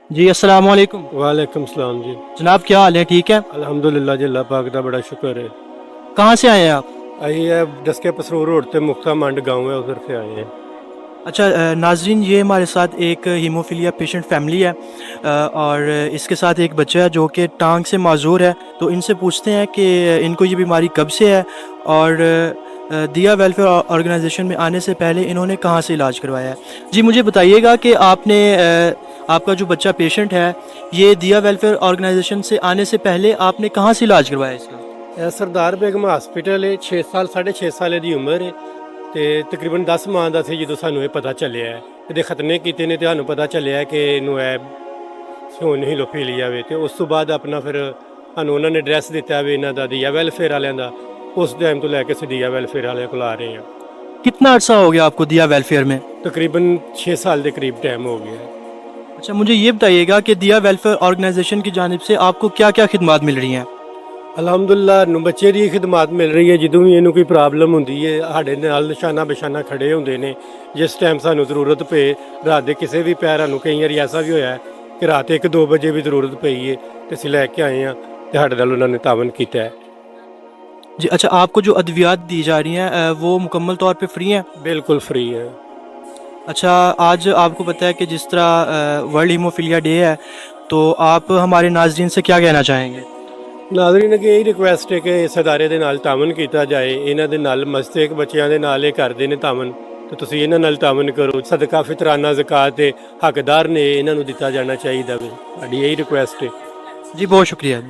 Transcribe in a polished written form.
जी अस्सलाम वालेकुम। वालेकुम सलाम जी। जनाब क्या हाल है, ठीक है? अल्हम्दुलिल्लाह जी, अल्लाह पाक का बड़ा शुक्र है। कहाँ से आए हैं आप? आई है डस्के पसरूर रोड पे मुक्ता मंड गांव है, उधर से आए हैं। अच्छा नाजरीन, ये हमारे साथ एक हीमोफीलिया पेशेंट फैमिली है और इसके साथ एक बच्चा है जो कि टांग से माजूर है। तो इनसे पूछते हैं कि इनको ये बीमारी कब से है और दिया वेलफेयर ऑर्गेनाइजेशन में आने से पहले इन्होंने कहाँ से इलाज करवाया है। जी मुझे बताइएगा कि आपका जो बच्चा पेशेंट है, ये दिया वेलफेयर ऑर्गेनाइजेशन से आने से पहले आपने कहाँ से इलाज करवाया इसका? ਇਹ ਸਰਦਾਰ ਬੇਗਮ ਹਸਪੀਟਲ ਹੈ। 6 ਸਾਲ 6.5 ਸਾਲ ਦੀ ਉਮਰ ਹੈ ਤੇ ਤਕਰੀਬਨ 10 ਮਾਹ ਦਾ ਸੀ ਜਦੋਂ ਸਾਨੂੰ ਇਹ ਪਤਾ ਚੱਲਿਆ ਹੈ। ਇਹਦੇ ਖਤਨੇ ਕੀਤੇ ਨੇ ਤੇ ਸਾਨੂੰ ਪਤਾ ਚੱਲਿਆ ਕਿ ਇਹਨੂੰ ਇਹ ਹੁਣ ਹੀਮੋਫੀਲੀਆ ਵੇ। ਤੇ ਉਸ ਤੋਂ ਬਾਅਦ ਆਪਣਾ ਫਿਰ ਸਾਨੂੰ ਉਹਨਾਂ ਨੇ ਐਡਰੈਸ ਦਿੱਤਾ ਵੀ ਇਹਨਾਂ ਦਾ ਦੀਆ ਵੈਲਫੇਅਰ ਵਾਲਿਆਂ ਦਾ। ਉਸ ਟਾਈਮ ਤੋਂ ਲੈ ਕੇ ਅਸੀਂ ਦੀਆ ਵੈਲਫੇਅਰ ਵਾਲਿਆਂ ਕੋਲ ਆ ਰਹੇ ਹਾਂ। कितना अर्सा हो गया आपको दिया वेलफेयर में? तकरीबन 6 साल के करीब टाइम हो गया है। अच्छा मुझे ये बताइएगा कि दिया वेलफेयर ऑर्गेनाइजेशन की जानिब से आपको क्या क्या खिदमात मिल रही हैं? ਅਲਹਮਦੁਲਿਲਾ ਨੂੰ ਬੱਚੇ ਦੀ ਖਿਦਮਤ ਮਿਲ ਰਹੀ ਹੈ। ਜਦੋਂ ਵੀ ਇਹਨੂੰ ਕੋਈ ਪ੍ਰੋਬਲਮ ਹੁੰਦੀ ਹੈ ਸਾਡੇ ਨਾਲ ਨਿਸ਼ਾਨਾ ਬਿਸ਼ਾਨਾ ਖੜੇ ਹੁੰਦੇ ਨੇ। ਜਿਸ ਟਾਈਮ ਸਾਨੂੰ ਜ਼ਰੂਰਤ ਪਏ ਰਾਤ ਦੇ ਕਿਸੇ ਵੀ ਪੈਰਾਂ ਨੂੰ, ਕਈ ਵਾਰੀ ਐਸਾ ਵੀ ਹੋਇਆ ਕਿ ਰਾਤ 1-2 ਵਜੇ ਵੀ ਜ਼ਰੂਰਤ ਪਈ ਹੈ ਤੇ ਅਸੀਂ ਲੈ ਕੇ ਆਏ ਹਾਂ ਤੇ ਸਾਡੇ ਨਾਲ ਉਹਨਾਂ ਨੇ ਤਾਵਨ ਕੀਤਾ है। जी अच्छा, आपको जो अद्वियात दी जा रही हैं वो मुकम्मल तौर पे फ्री हैं? बिल्कुल फ्री है। अच्छा आज आपको पता है कि जिस तरह वर्ल्ड हीमोफीलिया डे है, तो आप हमारे नाजरीन से क्या कहना चाहेंगे? ਨਾਜ਼ਰੀਨ ਅੱਗੇ ਇਹ ਰਿਕੁਐਸਟ ਹੈ ਕਿ ਇਸ ਅਦਾਰੇ ਦੇ ਨਾਲ ਤਾਵਨ ਕੀਤਾ ਜਾਏ। ਇਹਨਾਂ ਦੇ ਨਾਲ ਮਸਤੇਕ ਬੱਚਿਆਂ ਦੇ ਨਾਲ ਇਹ ਕਰਦੇ ਨੇ ਤਾਵਨ, ਤੇ ਤੁਸੀਂ ਇਹਨਾਂ ਨਾਲ ਤਾਵਨ ਕਰੋ। ਸਦਕਾ ਫਿਤਰਾਨਾ ਜ਼ਕਾਤ ਦੇ ਹੱਕਦਾਰ ਨੇ, ਇਹਨਾਂ ਨੂੰ ਦਿੱਤਾ ਜਾਣਾ ਚਾਹੀਦਾ ਵੇ। ਸਾਡੀ ਇਹ ਰਿਕੁਐਸਟ ਹੈ। जी बहुत शुक्रिया।